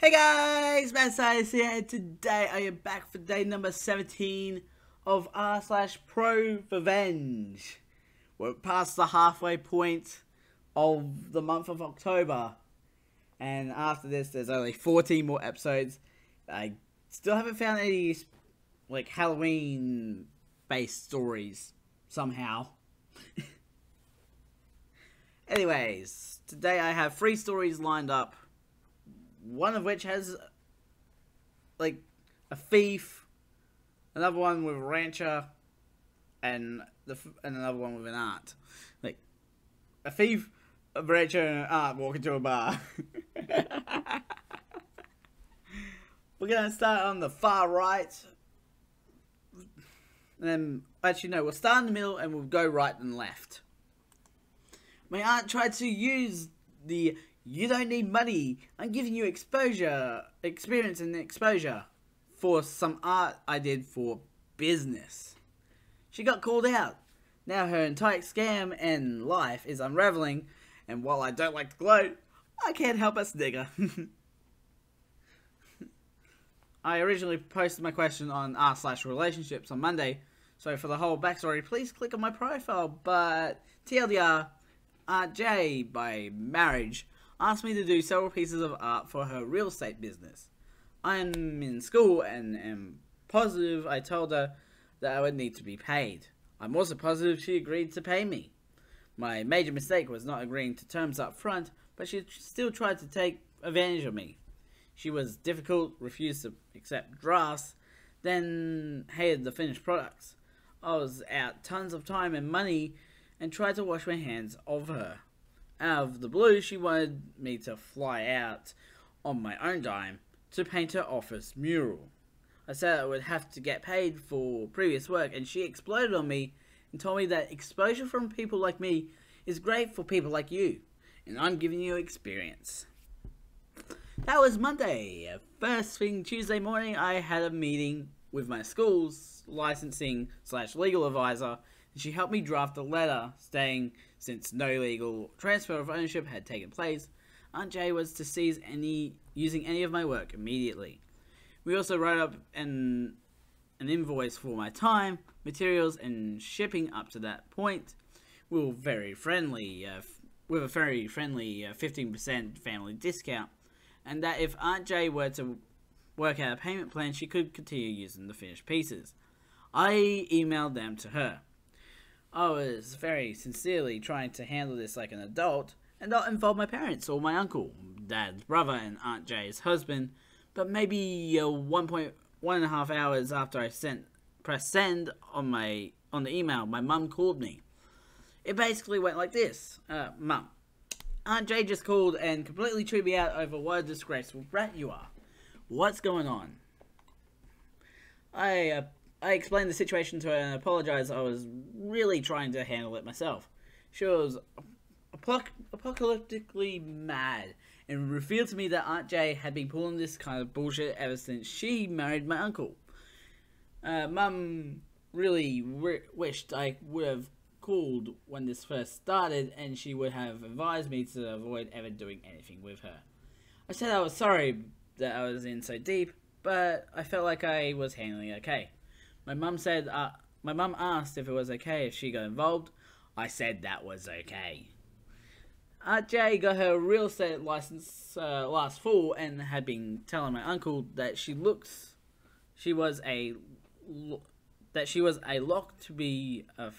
Hey guys, TRScientist here, and today I am back for day number 17 of r/ProRevenge. We're past the halfway point of the month of October, and after this there's only 14 more episodes. I still haven't found any like Halloween based stories somehow. Anyways, today I have 3 stories lined up. One of which has, like, a thief, another one with a rancher, and another one with an aunt. Like, a thief, a rancher, and an aunt walk into a bar. We're gonna start on the far right. And then, actually no, we'll start in the middle and we'll go right and left. My aunt tried to use the "you don't need money, I'm giving you experience and exposure" for some art I did for business. She got called out. Now her entire scam and life is unraveling, and while I don't like to gloat, I can't help but snigger. I originally posted my question on r/relationships on Monday, so for the whole backstory, please click on my profile, but TLDR, Aunt J, by marriage, asked me to do several pieces of art for her real estate business. I am in school and am positive I told her that I would need to be paid. I'm also positive she agreed to pay me. My major mistake was not agreeing to terms up front, but she still tried to take advantage of me. She was difficult, refused to accept drafts, then hated the finished products. I was out tons of time and money and tried to wash my hands of her. Out of the blue, she wanted me to fly out on my own dime to paint her office mural. I said I would have to get paid for previous work, and she exploded on me and told me that exposure from people like me is great for people like you, and I'm giving you experience. That was Monday. First thing Tuesday morning, I had a meeting with my school's licensing/legal advisor, and she helped me draft a letter stating since no legal transfer of ownership had taken place, Aunt J was to cease using any of my work immediately. We also wrote up an invoice for my time, materials, and shipping up to that point. We were very friendly, with a very friendly 15% family discount, and that if Aunt J were to work out a payment plan, she could continue using the finished pieces. I emailed them to her. I was very sincerely trying to handle this like an adult and not involve my parents or my uncle, Dad's brother, and Aunt Jay's husband, but maybe 1.5 hours after I pressed send on the email, my mum called me. It basically went like this. Mum, Aunt Jay just called and completely chewed me out over what a disgraceful brat you are. What's going on? I explained the situation to her and apologized. I was really trying to handle it myself. She was apocalyptically mad and revealed to me that Aunt J had been pulling this kind of bullshit ever since she married my uncle. Mum really wished I would have called when this first started, and she would have advised me to avoid ever doing anything with her. I said I was sorry that I was in so deep, but I felt like I was handling it okay. My mum asked if it was okay if she got involved. I said that was okay. Aunt J got her real estate license last fall and had been telling my uncle that she was a lock to be a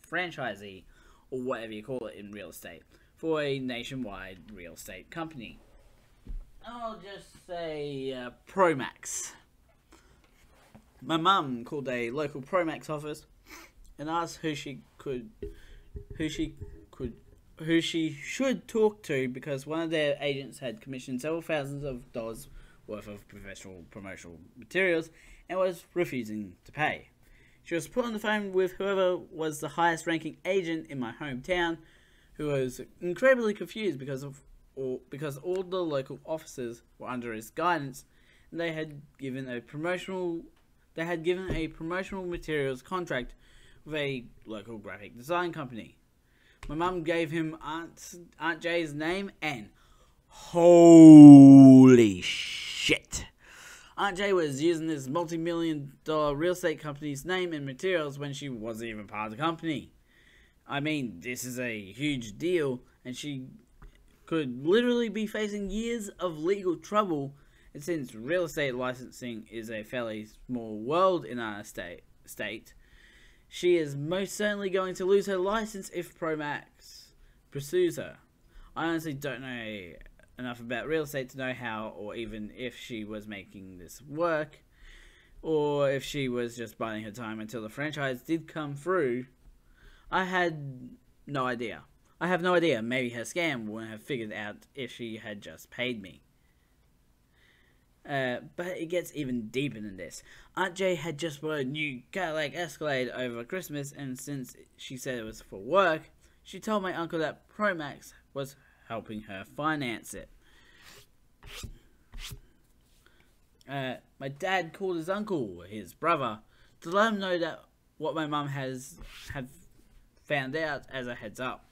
franchisee, or whatever you call it in real estate, for a nationwide real estate company. I'll just say Promax. My mum called a local Promax office and asked who she should talk to, because one of their agents had commissioned several thousands of dollars worth of professional promotional materials and was refusing to pay. She was put on the phone with whoever was the highest ranking agent in my hometown, who was incredibly confused because all the local officers were under his guidance, and they had given a promotional materials contract with a local graphic design company. My mum gave him Aunt Jay's name, and holy shit. Aunt Jay was using this multi-million-dollar real estate company's name and materials when she wasn't even part of the company. I mean, this is a huge deal, and she could literally be facing years of legal trouble. And since real estate licensing is a fairly small world in our state, she is most certainly going to lose her license if ProMax pursues her. I honestly don't know enough about real estate to know how, or even if she was making this work, or if she was just biding her time until the franchise did come through. I had no idea. I have no idea. Maybe her scam wouldn't have figured out if she had just paid me. But it gets even deeper than this. Aunt Jay had just bought a new Cadillac Escalade over Christmas, and since she said it was for work, she told my uncle that ProMax was helping her finance it. My dad called his uncle, his brother, to let him know that what my mum had found out as a heads up.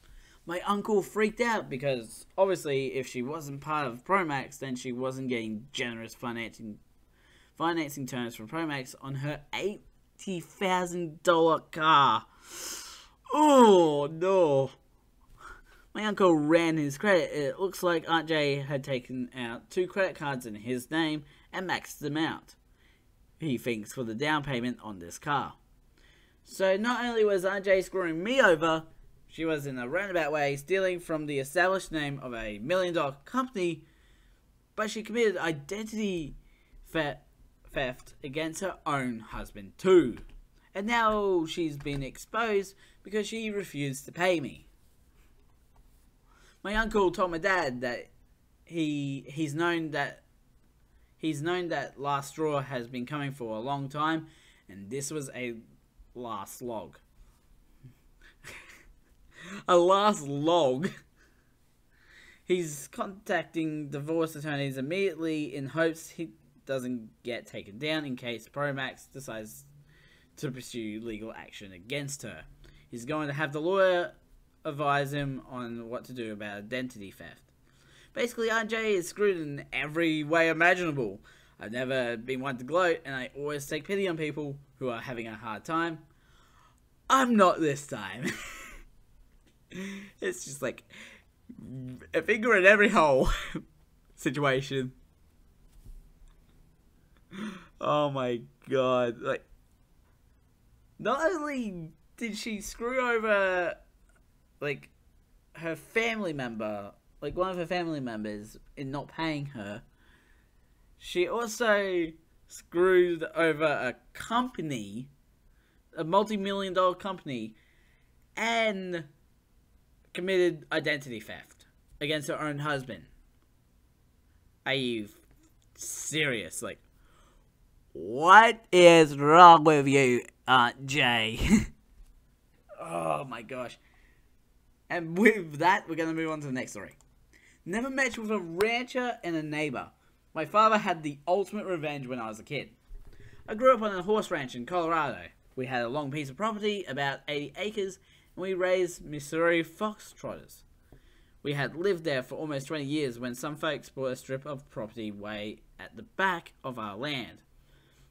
My uncle freaked out because obviously if she wasn't part of ProMax, then she wasn't getting generous financing terms from ProMax on her $80,000 car. Oh no. My uncle ran his credit. It looks like Aunt Jay had taken out 2 credit cards in his name and maxed them out, he thinks, for the down payment on this car. So not only was Aunt Jay screwing me over, she was in a roundabout way stealing from the established name of a $1 million company, but she committed identity theft against her own husband too. And now she's been exposed because she refused to pay me. My uncle told my dad that he's known that last straw has been coming for a long time, and this was a last log. A last log. He's contacting divorce attorneys immediately in hopes he doesn't get taken down in case ProMax decides to pursue legal action against her. He's going to have the lawyer advise him on what to do about identity theft. Basically, Aunt Jay is screwed in every way imaginable. I've never been one to gloat, and I always take pity on people who are having a hard time. I'm not this time. It's just like a finger in every hole situation. Oh my god. Like, not only did she screw over, like, her family member, like one of her family members, in not paying her, she also screwed over a company, a multi-million-dollar company, and committed identity theft against her own husband. Are you serious? Like, what is wrong with you, Aunt Jay? Oh my gosh. And with that, we're going to move on to the next story. Never matched with a rancher and a neighbor. My father had the ultimate revenge when I was a kid. I grew up on a horse ranch in Colorado. We had a long piece of property, about 80 acres, and we raised Missouri foxtrotters. We had lived there for almost 20 years when some folks bought a strip of property way at the back of our land.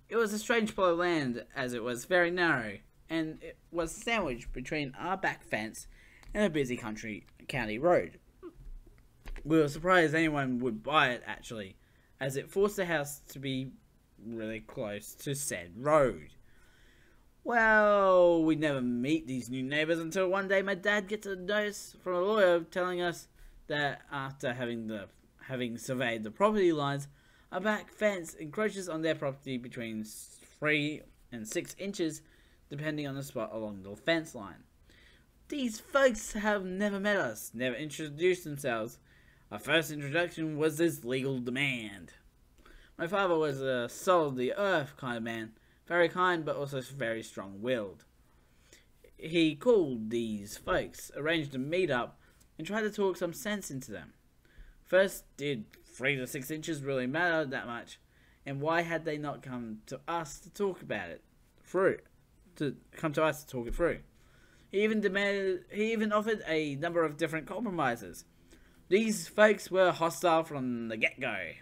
It was a strange plot of land as it was very narrow, and it was sandwiched between our back fence and a busy county road. We were surprised anyone would buy it, actually, as it forced the house to be really close to said road. Well, we never meet these new neighbors until one day my dad gets a notice from a lawyer telling us that after having surveyed the property lines, our back fence encroaches on their property between 3 and 6 inches, depending on the spot along the fence line. These folks have never met us, never introduced themselves. Our first introduction was this legal demand. My father was a soul-of-the-earth kind of man, very kind but also very strong-willed. He called these folks, arranged a meet-up, and tried to talk some sense into them. First, did 3 to 6 inches really matter that much, and why had they not come to us to talk about it through? He even offered a number of different compromises. These folks were hostile from the get-go.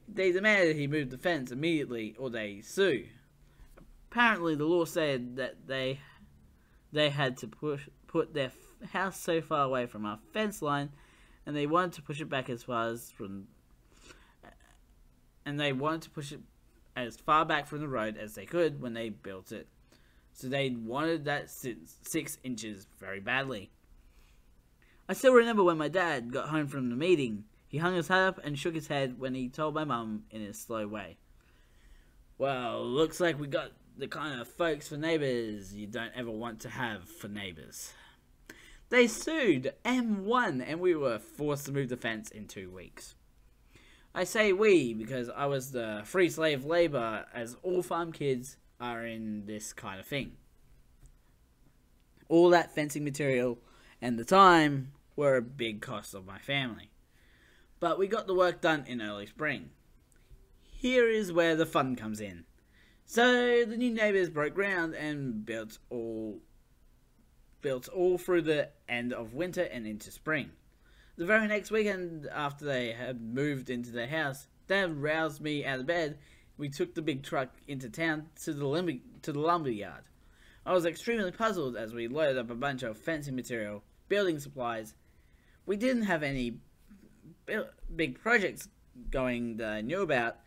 They demanded he move the fence immediately or they sue. Apparently, the law said that they had to put their house so far away from our fence line, and they wanted to push it back as far back from the road as they could when they built it. So they wanted that 6 inches very badly. I still remember when my dad got home from the meeting. He hung his head up and shook his head when he told my mum in his slow way, "Well, looks like we got the kind of folks for neighbours you don't ever want to have for neighbours." They sued and won, and we were forced to move the fence in 2 weeks. I say we because I was the free slave labour, as all farm kids are in this kind of thing. All that fencing material and the time were a big cost of my family. But we got the work done in early spring. Here is where the fun comes in. So the new neighbours broke ground and built all through the end of winter and into spring. The very next weekend after they had moved into their house, Dad roused me out of bed. We took the big truck into town to the lumber yard. I was extremely puzzled as we loaded up a bunch of fencing material, building supplies. We didn't have any big projects going that I knew about,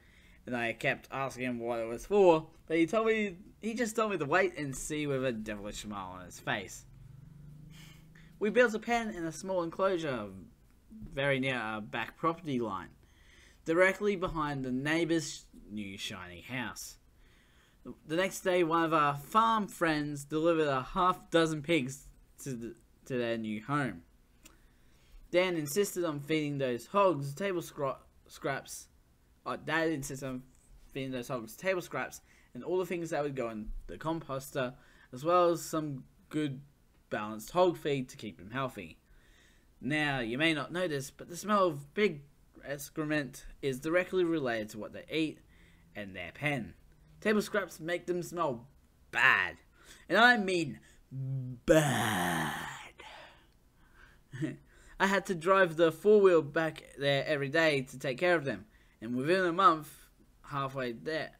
and I kept asking him what it was for, but he just told me to wait and see with a devilish smile on his face. We built a pen in a small enclosure very near our back property line, directly behind the neighbour's new shiny house. The next day, one of our farm friends delivered a half-dozen pigs to their new home. Dan insisted on feeding those hogs table scraps. Dad insisted on feeding those hogs table scraps and all the things that would go in the composter, as well as some good balanced hog feed to keep them healthy. Now, you may not know this, but the smell of pig excrement is directly related to what they eat and their pen. Table scraps make them smell bad. And I mean bad. I had to drive the 4-wheel back there every day to take care of them. And within a month halfway there,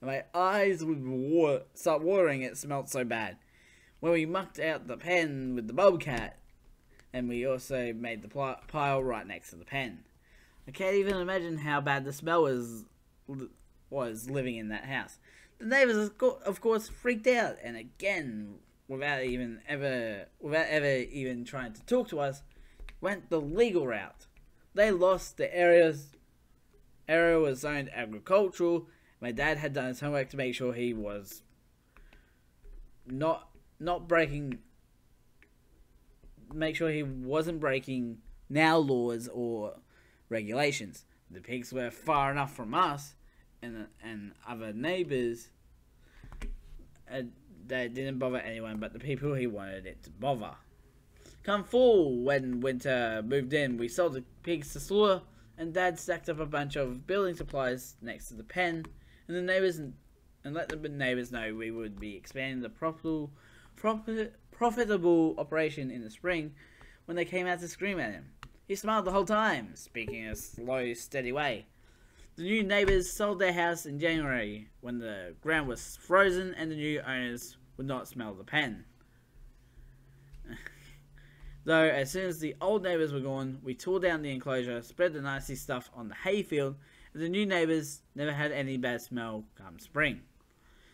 my eyes would start watering. It smelled so bad. When we mucked out the pen with the bobcat, and we also made the pile right next to the pen. I can't even imagine how bad the smell was living in that house. The neighbours, of course, freaked out, and again, without ever even trying to talk to us, went the legal route. They lost the area was zoned agricultural. My dad had done his homework to make sure he was he wasn't breaking now laws or regulations. The pigs were far enough from us and other neighbours that didn't bother anyone but the people he wanted it to bother. Come fall, when winter moved in, we sold the pigs to slaughter, and Dad stacked up a bunch of building supplies next to the pen, and let the neighbours know we would be expanding the profitable operation in the spring when they came out to scream at him. He smiled the whole time, speaking in a slow, steady way. The new neighbours sold their house in January when the ground was frozen and the new owners would not smell the pen. Though, as soon as the old neighbours were gone, we tore down the enclosure, spread the nasty stuff on the hayfield, and the new neighbours never had any bad smell come spring.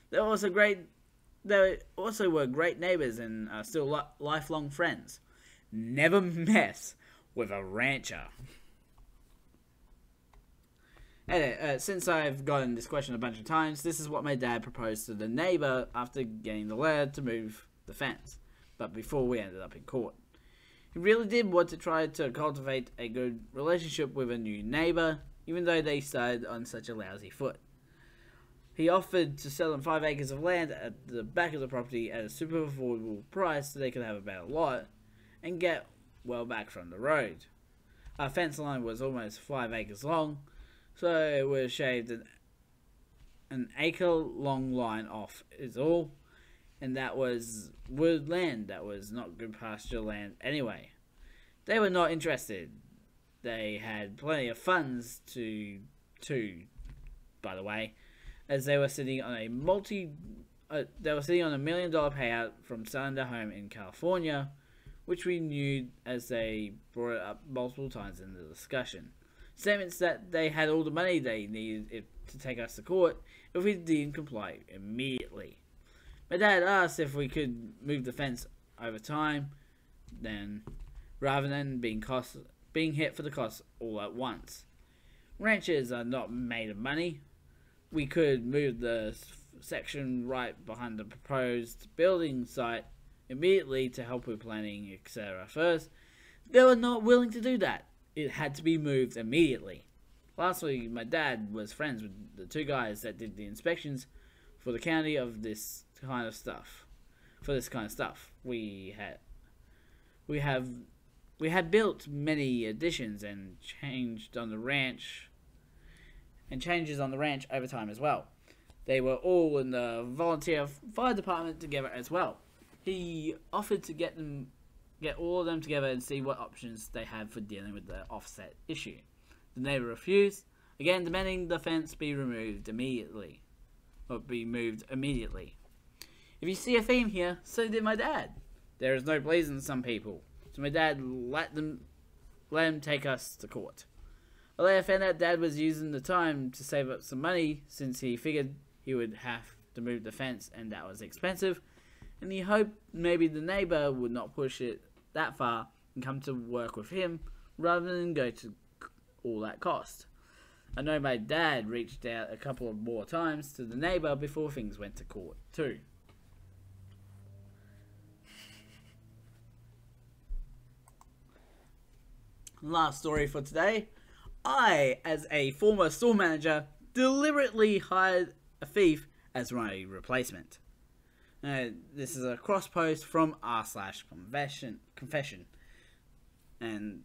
They also were great neighbours and are still lifelong friends. Never mess with a rancher. Anyway, since I've gotten this question a bunch of times, this is what my dad proposed to the neighbour after getting the letter to move the fence, but before we ended up in court. He really did want to try to cultivate a good relationship with a new neighbour, even though they started on such a lousy foot. He offered to sell them 5 acres of land at the back of the property at a super affordable price so they could have a better lot and get well back from the road. Our fence line was almost 5 acres long, so it was shaved an acre-long line off is all, and that was wood land that was not good pasture land anyway. They were not interested. they had plenty of funds by the way, as they were sitting on a $1 million payout from selling their home in California, which we knew as they brought it up multiple times in the discussion. Statements that they had all the money they needed to take us to court if we didn't comply immediately. My dad asked if we could move the fence over time, then rather than being hit for the costs all at once. Ranches are not made of money. We could move the section right behind the proposed building site immediately to help with planning, etc. First, they were not willing to do that. It had to be moved immediately. Lastly, my dad was friends with the two guys that did the inspections for the county of this kind of stuff. We had built many additions and changes on the ranch over time as well. They were all in the volunteer fire department together as well. He offered to get all of them together and see what options they had for dealing with the offset issue. The neighbor refused, again demanding the fence be moved immediately. If you see a theme here, so did my dad. There is no pleasing some people, so my dad let him take us to court. I later found out Dad was using the time to save up some money since he figured he would have to move the fence and that was expensive, and he hoped maybe the neighbor would not push it that far and come to work with him rather than go to all that cost. I know my dad reached out a couple of more times to the neighbor before things went to court too. Last story for today. I, as a former store manager, deliberately hired a thief as my replacement. This is a cross post from r/confession. And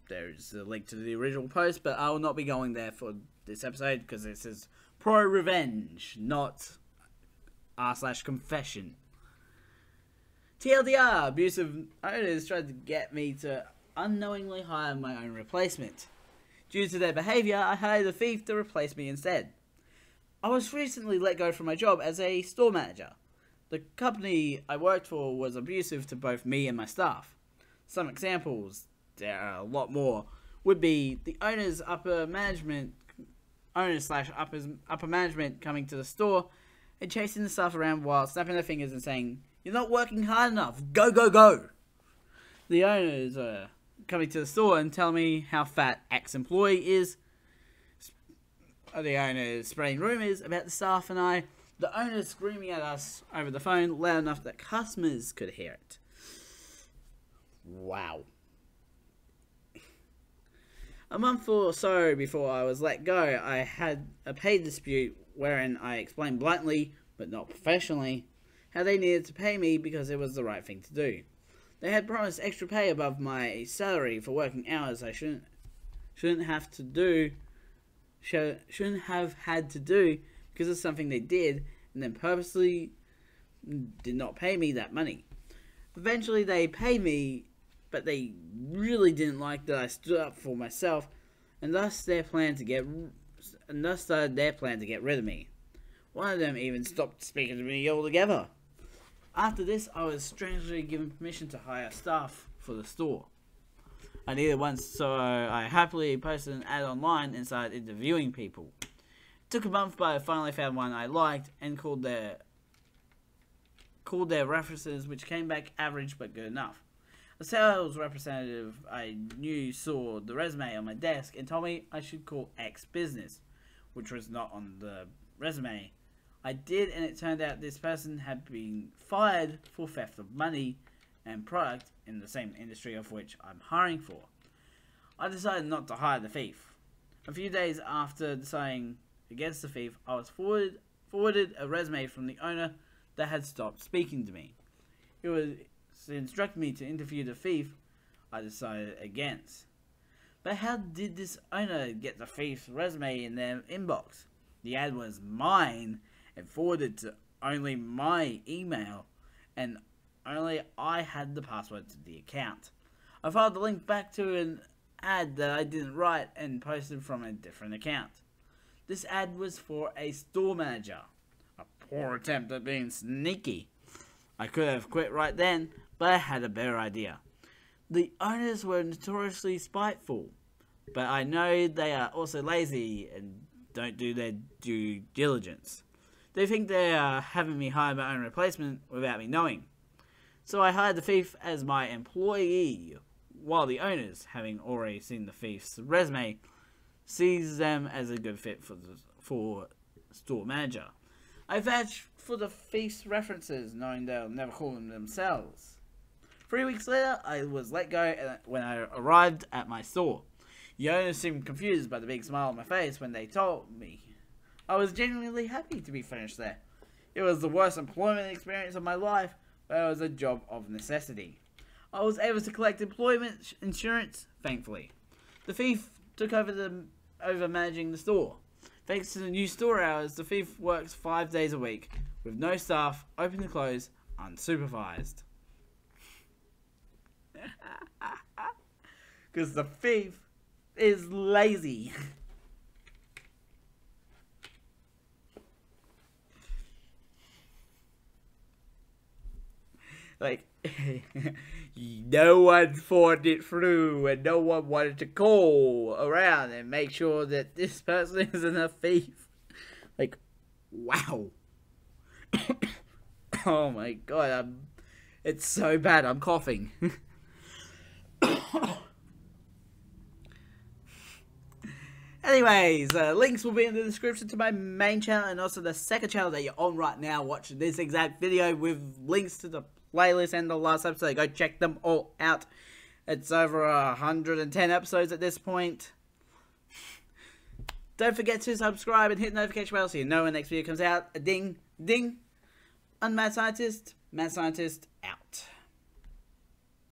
there's a link to the original post, but I will not be going there for this episode because this is ProRevenge, not r/confession. TLDR, abusive owners tried to get me to unknowingly hire my own replacement. Due to their behaviour, I hired a thief to replace me instead. I was recently let go from my job as a store manager. The company I worked for was abusive to both me and my staff. Some examples, there are a lot more, would be the upper management coming to the store and chasing the staff around while snapping their fingers and saying, "You're not working hard enough, go, go, go." The owners coming to the store and telling me how fat ex-employee is. The owners spreading rumours about the staff and I. The owners screaming at us over the phone loud enough that customers could hear it. Wow. A month or so before I was let go, I had a pay dispute wherein I explained bluntly, but not professionally, how they needed to pay me because it was the right thing to do. They had promised extra pay above my salary for working hours I shouldn't have had to do because of something they did and then purposely did not pay me that money. Eventually they paid me, but they really didn't like that I stood up for myself, and thus started their plan to get rid of me. One of them even stopped speaking to me altogether. After this, I was strangely given permission to hire staff for the store. I needed one, so I happily posted an ad online and started interviewing people. It took a month, but I finally found one I liked and called their references, which came back average but good enough. A sales representative I knew saw the resume on my desk and told me I should call X Business, which was not on the resume. I did, and it turned out this person had been fired for theft of money and product in the same industry of which I'm hiring for. I decided not to hire the thief. A few days after deciding against the thief, I was forwarded a resume from the owner that had stopped speaking to me. It was instructed me to interview the thief I decided against. But how did this owner get the thief's resume in their inbox? The ad was mine and forwarded to only my email, and only I had the password to the account. I filed the link back to an ad that I didn't write and posted from a different account. This ad was for a store manager. A poor attempt at being sneaky. I could have quit right then, but I had a better idea. The owners were notoriously spiteful, but I know they are also lazy and don't do their due diligence. They think they are having me hire my own replacement without me knowing. So I hired the thief as my employee, while the owners, having already seen the thief's resume, sees them as a good fit for store manager. I vouched for the thief's references, knowing they'll never call them themselves. 3 weeks later, I was let go when I arrived at my store. The owners seemed confused by the big smile on my face when they told me. I was genuinely happy to be finished there. It was the worst employment experience of my life, but it was a job of necessity. I was able to collect employment insurance, thankfully. The thief took over managing the store. Thanks to the new store hours, the thief works 5 days a week, with no staff, open to close, unsupervised. Because the thief is lazy. Like, no one thought it through, and no one wanted to call around and make sure that this person isn't a thief. Like, wow. Oh my god, it's so bad, I'm coughing. Anyways, links will be in the description to my main channel and also the second channel that you're on right now watching this exact video, with links to the playlist and the last episode. Go check them all out. It's over 110 episodes at this point. Don't forget to subscribe and hit the notification bell so you know when the next video comes out. A ding, ding. I'm Mad Scientist. Mad Scientist out.